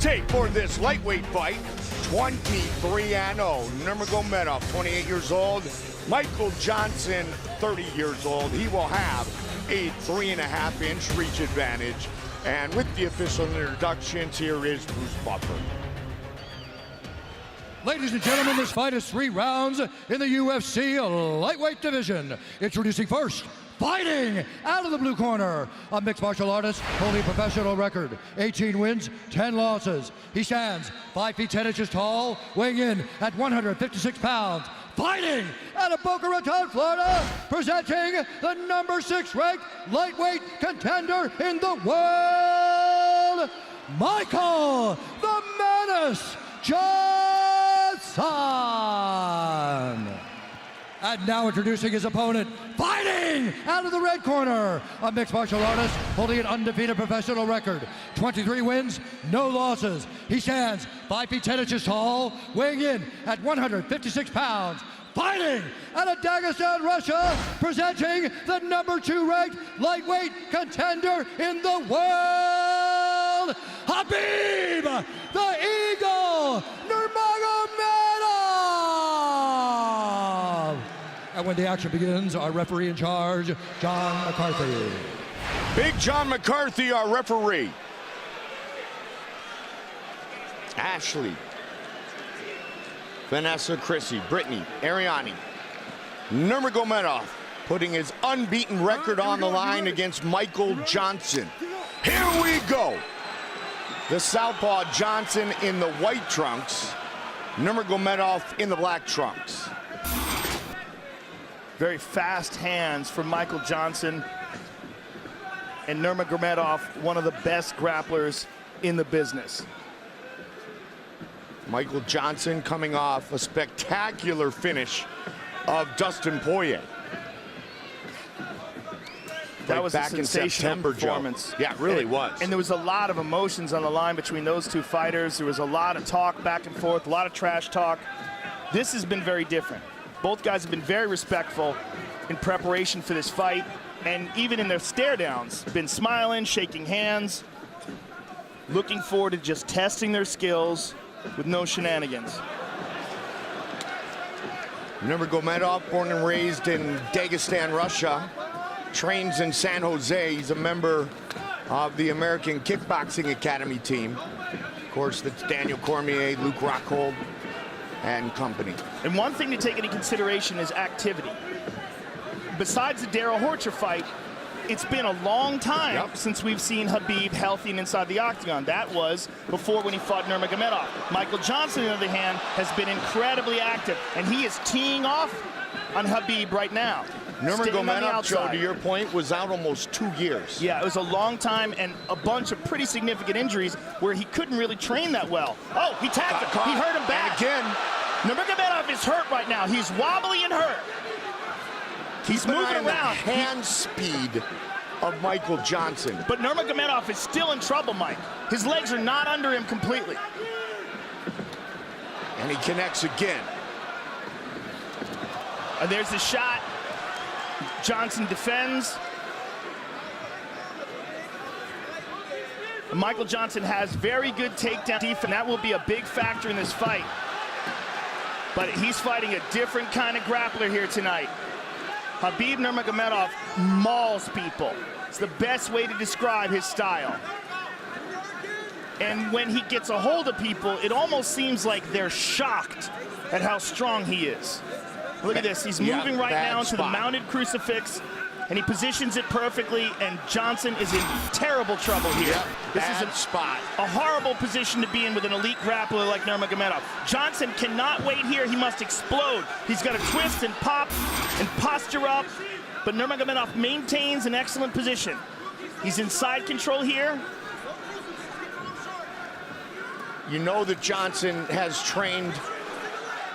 tape for this lightweight fight. 23-0. Nurmagomedov, 28 years old. Michael Johnson, 30 years old. He will have a 3.5-inch reach advantage. And with the official introductions, here is Bruce Buffer. Ladies and gentlemen, this fight is 3 rounds in the UFC lightweight division. Introducing first, fighting out of the blue corner, a mixed martial artist holding a professional record, 18 wins, 10 losses. He stands 5 feet 10 inches tall, weighing in at 156 pounds. Fighting out of Boca Raton, Florida, presenting the number 6 ranked lightweight contender in the world, Michael the Menace Johnson. And now introducing his opponent, fighting out of the red corner, a mixed martial artist holding an undefeated professional record, 23 wins, no losses. He stands 5 feet 10 inches tall, weighing in at 156 pounds. Fighting out of Dagestan, Russia, presenting the number 2 ranked lightweight contender in the world, Khabib the Eagle Nurmagomedov. And when the action begins, our referee in charge, John McCarthy. Big John McCarthy, our referee. Ashley, Vanessa, Chrissy, Brittany, Ariani, Nurmagomedov putting his unbeaten record on the line against Michael Johnson. Here we go. The southpaw Johnson in the white trunks, Nurmagomedov in the black trunks. Very fast hands from Michael Johnson, and Nurmagomedov, one of the best grapplers in the business. Michael Johnson coming off a spectacular finish of Dustin Poirier. That was back a in September, performance. Joe. Yeah, it really was. And there was a lot of emotions on the line between those two fighters. There was a lot of talk back and forth, a lot of trash talk. This has been very different. Both guys have been very respectful in preparation for this fight, and even in their stare downs, been smiling, shaking hands, looking forward to just testing their skills with no shenanigans. Nurmagomedov, born and raised in Dagestan, Russia, trains in San Jose. He's a member of the American Kickboxing Academy team. Of course, that's Daniel Cormier, Luke Rockhold, and company. And one thing to take into consideration is activity. Besides the Darrell Horcher fight, it's been a long time since we've seen Khabib healthy and inside the octagon. That was before when he fought Nurmagomedov. Michael Johnson, on the other hand, has been incredibly active, and he is teeing off on Khabib right now. Nurmagomedov, Joe, to your point, was out almost 2 years. Yeah, it was a long time and a bunch of pretty significant injuries where he couldn't really train that well. Oh, he tagged him. He hurt him back. And again, Nurmagomedov is hurt right now. He's wobbly and hurt. He's moving around. The hand speed of Michael Johnson. But Nurmagomedov is still in trouble, Mike. His legs are not under him completely. And he connects again. And there's the shot. Johnson defends. Michael Johnson has very good takedown defense, and that will be a big factor in this fight. But he's fighting a different kind of grappler here tonight. Khabib Nurmagomedov mauls people. It's the best way to describe his style. And when he gets a hold of people, it almost seems like they're shocked at how strong he is. Look at this, he's moving right now into the mounted crucifix, and he positions it perfectly, and Johnson is in terrible trouble here. This is a horrible position to be in with an elite grappler like Nurmagomedov. Johnson cannot wait here, he must explode. He's got to twist and pop and posture up, but Nurmagomedov maintains an excellent position. He's in side control here. You know that Johnson has trained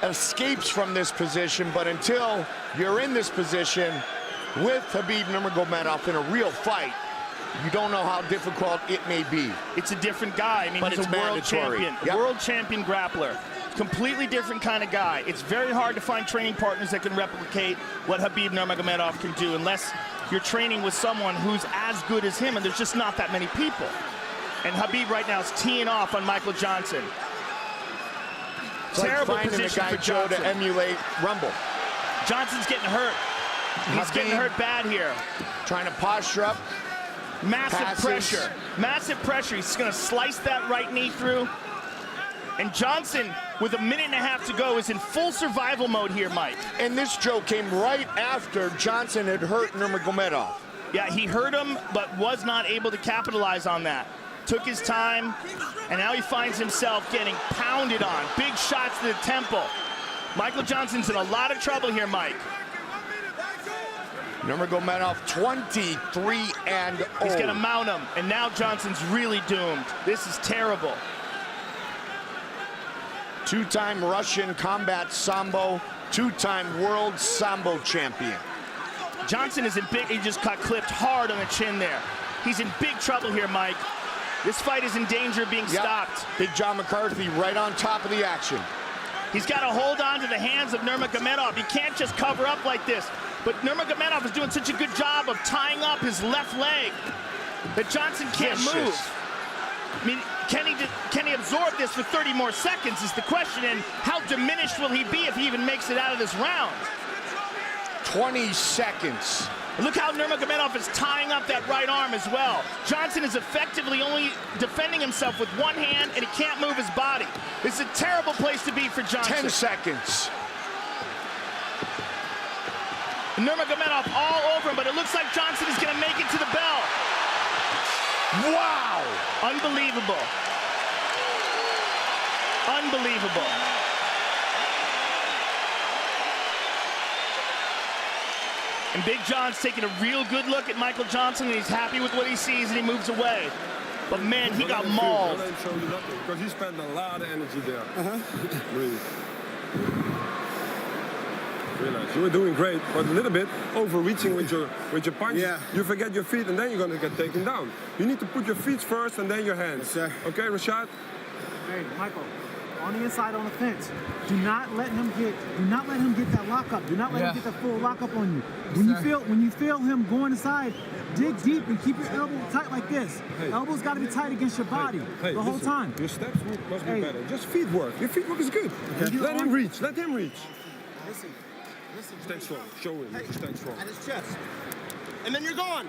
escapes from this position, but until you're in this position with Khabib Nurmagomedov in a real fight, you don't know how difficult it may be. It's a different guy. I mean, he's a world champion, world champion grappler. Completely different kind of guy. It's very hard to find training partners that can replicate what Khabib Nurmagomedov can do unless you're training with someone who's as good as him, and there's just not that many people. And Khabib right now is teeing off on Michael Johnson. It's Terrible like finding position a guy, for Joe, Johnson. to emulate Rumble. Johnson's getting hurt. He's getting hurt bad here. Trying to posture up. Massive Passes. pressure. Massive pressure. He's going to slice that right knee through. And Johnson, with a minute and a half to go, is in full survival mode here, Mike. And this, Joe, came right after Johnson had hurt Nurmagomedov. Yeah, he hurt him, but was not able to capitalize on that. Took his time, and now he finds himself getting pounded on. Big shots to the temple. Michael Johnson's in a lot of trouble here, Mike. Nurmagomedov 23-0. He's going to mount him, and now Johnson's really doomed. This is terrible. Two-time Russian combat sambo, two-time world sambo champion. Johnson is in big, he just got clipped hard on the chin there. He's in big trouble here, Mike. This fight is in danger of being stopped. Big John McCarthy right on top of the action. He's got to hold on to the hands of Nurmagomedov. He can't just cover up like this. But Nurmagomedov is doing such a good job of tying up his left leg that Johnson can't move. I mean, can he absorb this for 30 more seconds is the question, and how diminished will he be if he even makes it out of this round? 20 seconds. Look how Nurmagomedov is tying up that right arm as well. Johnson is effectively only defending himself with one hand, and he can't move his body. This is a terrible place to be for Johnson. 10 seconds. Nurmagomedov all over him, but it looks like Johnson is going to make it to the bell. Wow! Unbelievable. Unbelievable. And Big John's taking a real good look at Michael Johnson, and he's happy with what he sees, and he moves away. But man, he got mauled. Because he spent a lot of energy there. Really. Realize you were doing great, but a little bit overreaching with your punch. Yeah. You forget your feet, and then you're gonna get taken down. You need to put your feet first, and then your hands. Yes, sir. Okay, Rashad. Hey, Michael, on the inside on the fence. Do not let him get that lockup. Do not let him get that full lockup on you. When you feel him going inside, dig deep and keep your elbow tight like this. Hey. Elbow's got to be tight against your body the whole time. Your steps must be better. Just feet work. Your feet work is good. Okay. Let him reach. Let him reach. Listen. Stand strong. Show him. Hey, Stand strong. at his chest. And then you're gone.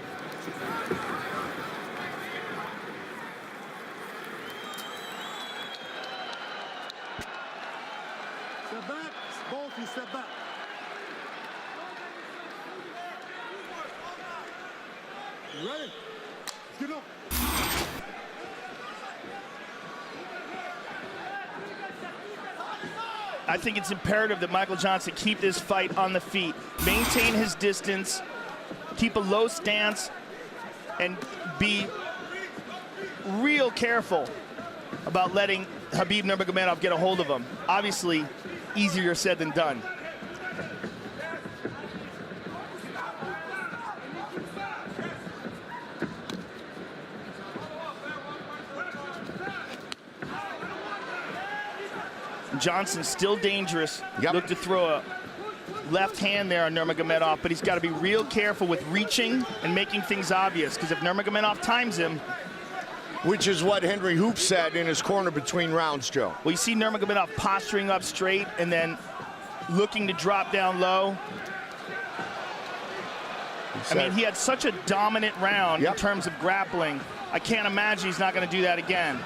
Step back. Both you step back. You ready? Get up. I think it's imperative that Michael Johnson keep this fight on the feet, maintain his distance, keep a low stance, and be real careful about letting Khabib Nurmagomedov get a hold of him. Obviously, easier said than done. Johnson still dangerous. Look to throw a left hand there on Nurmagomedov, but he's got to be real careful with reaching and making things obvious, because if Nurmagomedov times him. Which is what Henry Hoop said in his corner between rounds, Joe. Well, you see Nurmagomedov posturing up straight and then looking to drop down low. I mean, he had such a dominant round in terms of grappling. I can't imagine he's not going to do that again.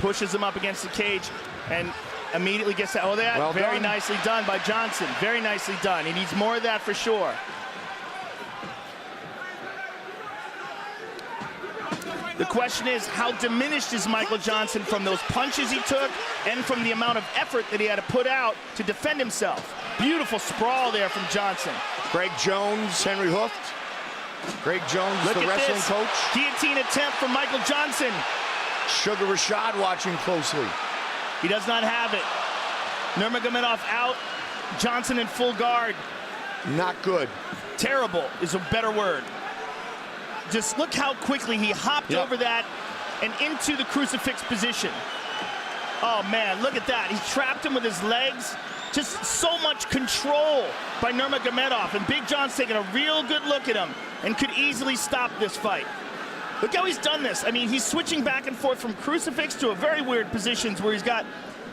Pushes him up against the cage and immediately gets that. Oh, that well very done. nicely done by Johnson. Very nicely done. He needs more of that for sure. The question is, how diminished is Michael Johnson from those punches he took and from the amount of effort that he had to put out to defend himself? Beautiful sprawl there from Johnson. Greg Jones, Henry Hooft. Greg Jones, Look the at wrestling this coach. Guillotine attempt from Michael Johnson. Sugar Rashad watching closely. He does not have it. Nurmagomedov out. Johnson in full guard. Not good. Terrible is a better word. Just look how quickly he hopped over that and into the crucifix position. Oh, man, look at that. He trapped him with his legs. Just so much control by Nurmagomedov. And Big John's taking a real good look at him and could easily stop this fight. Look how he's done this. I mean, he's switching back and forth from crucifix to a very weird positions where he's got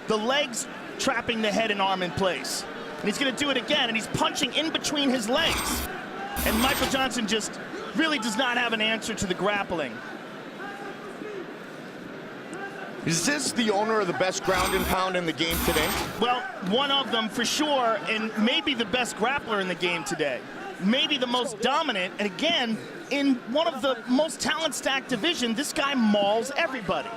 the legs trapping the head and arm in place. And he's going to do it again, and he's punching in between his legs. And Michael Johnson just really does not have an answer to the grappling. Is this the owner of the best ground and pound in the game today? Well, one of them for sure, and maybe the best grappler in the game today. Maybe the most dominant, and again, in one of the most talent-stacked division, this guy mauls everybody.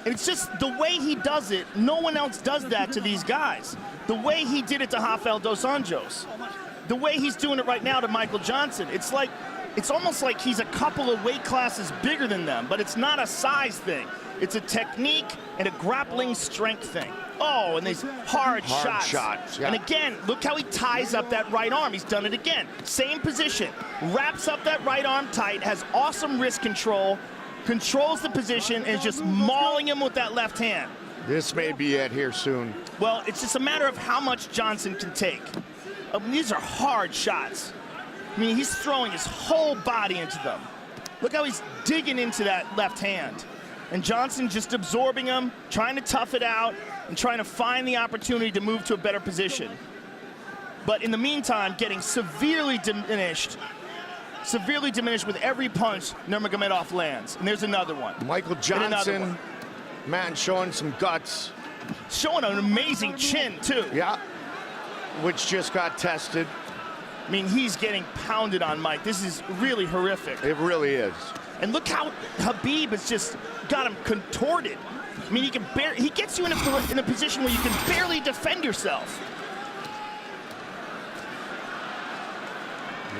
And it's just the way he does it, no one else does that to these guys. The way he did it to Rafael dos Anjos. The way he's doing it right now to Michael Johnson. It's almost like he's a couple of weight classes bigger than them, but it's not a size thing. It's a technique and a grappling strength thing. Oh, and these hard shots. Yeah. And again, look how he ties up that right arm. He's done it again. Same position. Wraps up that right arm tight, has awesome wrist control, controls the position, and is just mauling him with that left hand. This may be it here soon. Well, it's just a matter of how much Johnson can take. I mean, these are hard shots. I mean, he's throwing his whole body into them. Look how he's digging into that left hand. And Johnson just absorbing him, trying to tough it out, and trying to find the opportunity to move to a better position. But in the meantime, getting severely diminished with every punch Nurmagomedov lands. And there's another one. Michael Johnson, man, showing some guts. Showing an amazing chin, too. Yeah, which just got tested. I mean, he's getting pounded on, Mike. This is really horrific. It really is. And look how Khabib has just got him contorted. I mean, he gets you in a position where you can barely defend yourself.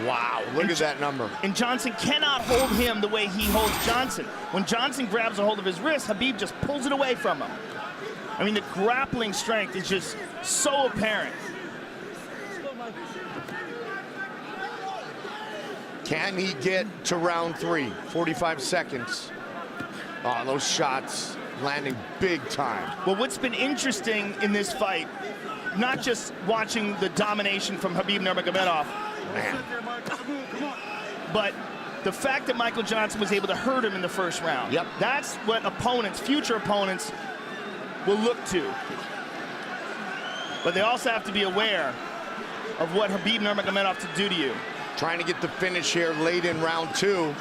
Wow, look at that number. And Johnson cannot hold him the way he holds Johnson. When Johnson grabs a hold of his wrist, Khabib just pulls it away from him. I mean, the grappling strength is just so apparent. Can he get to round 3? 45 seconds. Oh, those shots landing big time. Well, what's been interesting in this fight, not just watching the domination from Khabib Nurmagomedov, but the fact that Michael Johnson was able to hurt him in the first round. Yep. That's what opponents, future opponents, will look to. But they also have to be aware of what Khabib Nurmagomedov to do to you. Trying to get the finish here late in round 2.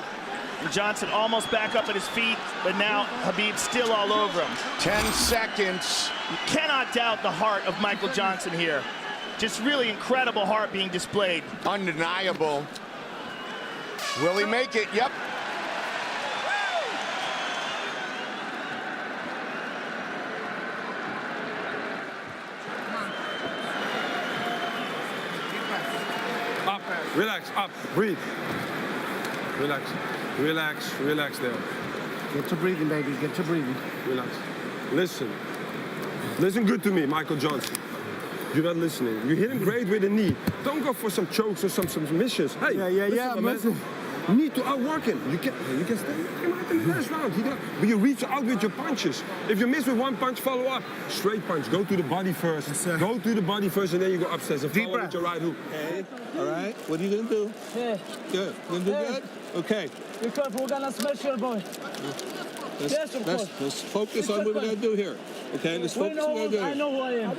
And Johnson almost back up at his feet, but now Khabib still all over him. 10 seconds. You cannot doubt the heart of Michael Johnson here. Just really incredible heart being displayed. Undeniable. Will he make it? Yep. Relax, up, breathe. Relax, relax, relax there. Get to breathing, baby. Get to breathing. Relax. Listen. Listen good to me, Michael Johnson. You're not listening. You hit him great with the knee. Don't go for some chokes or some submissions. Hey, listen. You need to outwork him. You can stay him out in the last round. But you reach out with your punches. If you miss with one punch, follow up. Straight punch. Go to the body first. Yes, go to the body first, and then you go upstairs and follow with your right hook. Okay. All right. What are you gonna do? Yeah. Good. You gonna do good? Okay. Be careful. We're gonna smash your boy. Let's focus on what we're gonna do here. Okay. Let's focus on what we're gonna do. I know who I am.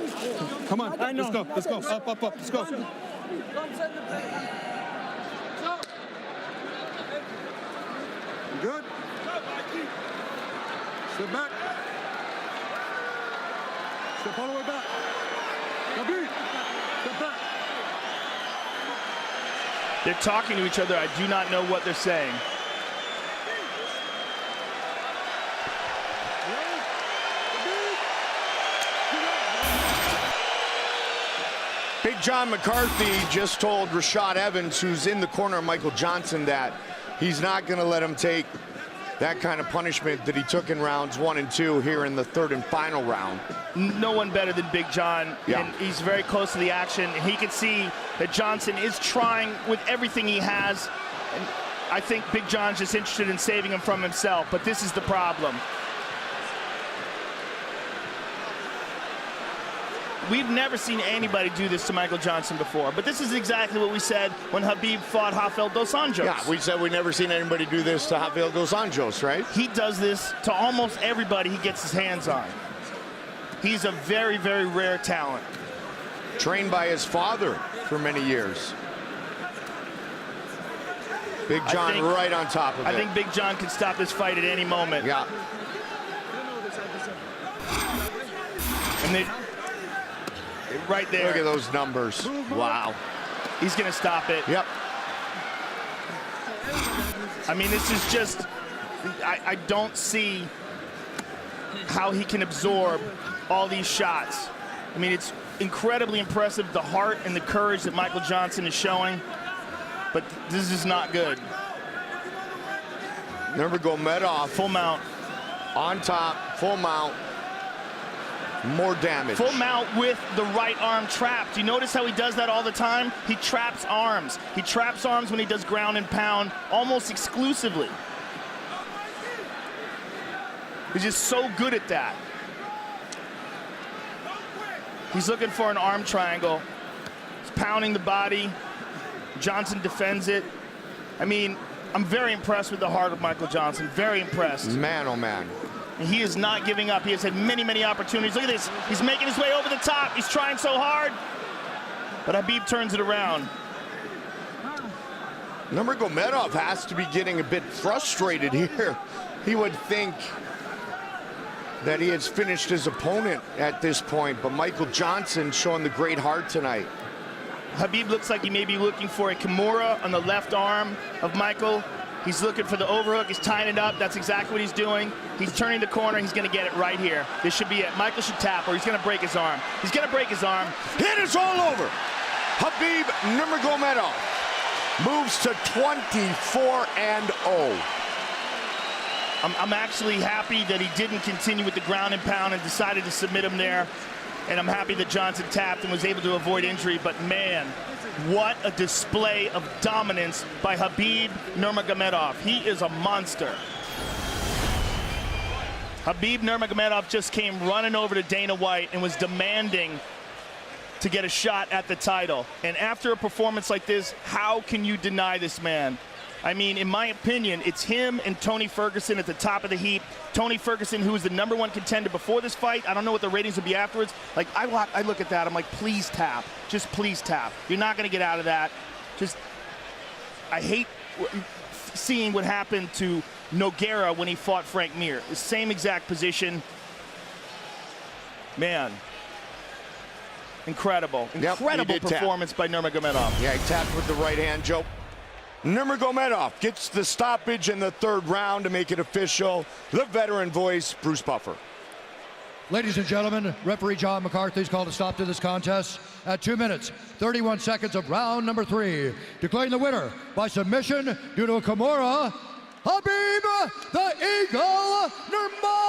Come on. I know. Let's go. Up. Let's go. Good. Step back. Step all the way back. Khabib, step back. They're talking to each other. I do not know what they're saying. Big John McCarthy just told Rashad Evans, who's in the corner of Michael Johnson, that he's not going to let him take that kind of punishment that he took in rounds 1 and 2 here in the 3rd and final round. No one better than Big John, yeah. And he's very close to the action. He can see that Johnson is trying with everything he has, and I think Big John's just interested in saving him from himself, but this is the problem. we've never seen anybody do this to Michael Johnson before. But this is exactly what we said when Khabib fought Rafael dos Anjos. Yeah, we said we never seen anybody do this to Rafael dos Anjos, right? He does this to almost everybody he gets his hands on. He's a very, very rare talent. Trained by his father for many years. Big John right on top of it. I think Big John could stop this fight at any moment. Yeah. And right there. Look at those numbers. Wow. He's going to stop it. Yep. I mean, this is just, I don't see how he can absorb all these shots. I mean, it's incredibly impressive, the heart and the courage that Michael Johnson is showing, but this is not good. Nurmagomedov. Full mount. On top, full mount. More damage. Full mount with the right arm trapped. You notice how he does that all the time? He traps arms. He traps arms when he does ground and pound almost exclusively. He's just so good at that. He's looking for an arm triangle. He's pounding the body. Johnson defends it. I mean, I'm very impressed with the heart of Michael Johnson. Very impressed. Man, oh man. And he is not giving up. He has had many, many opportunities. Look at this. He's making his way over the top. He's trying so hard. But Khabib turns it around. Nurmagomedov has to be getting a bit frustrated here. He would think that he has finished his opponent at this point, but Michael Johnson showing the great heart tonight. Khabib looks like he may be looking for a Kimura on the left arm of Michael. He's looking for the overhook. He's tying it up. That's exactly what he's doing. He's turning the corner. He's going to get it right here. This should be it. Michael should tap, or he's going to break his arm. He's going to break his arm. It is all over. Khabib Nurmagomedov moves to 24-0. I'm actually happy that he didn't continue with the ground and pound and decided to submit him there. And I'm happy that Johnson tapped and was able to avoid injury. But man, what a display of dominance by Khabib Nurmagomedov. He is a monster. Khabib Nurmagomedov just came running over to Dana White and was demanding to get a shot at the title. And after a performance like this, how can you deny this man? I mean, in my opinion, it's him and Tony Ferguson at the top of the heap. Tony Ferguson, who was the #1 contender before this fight. I don't know what the ratings would be afterwards. Like, I look at that, I'm like, please tap. Just please tap. You're not going to get out of that. Just, I hate seeing what happened to Nogueira when he fought Frank Mir. The same exact position. Man. Incredible. Incredible performance by Nurmagomedov. Yeah, he tapped with the right hand, Joe. Nurmagomedov gets the stoppage in the 3rd round to make it official. The veteran voice, Bruce Buffer. Ladies and gentlemen, referee John McCarthy's called a stop to this contest at 2 minutes, 31 seconds of round number 3. Declaring the winner by submission due to a Kimura, Khabib the Eagle Nurmagomedov.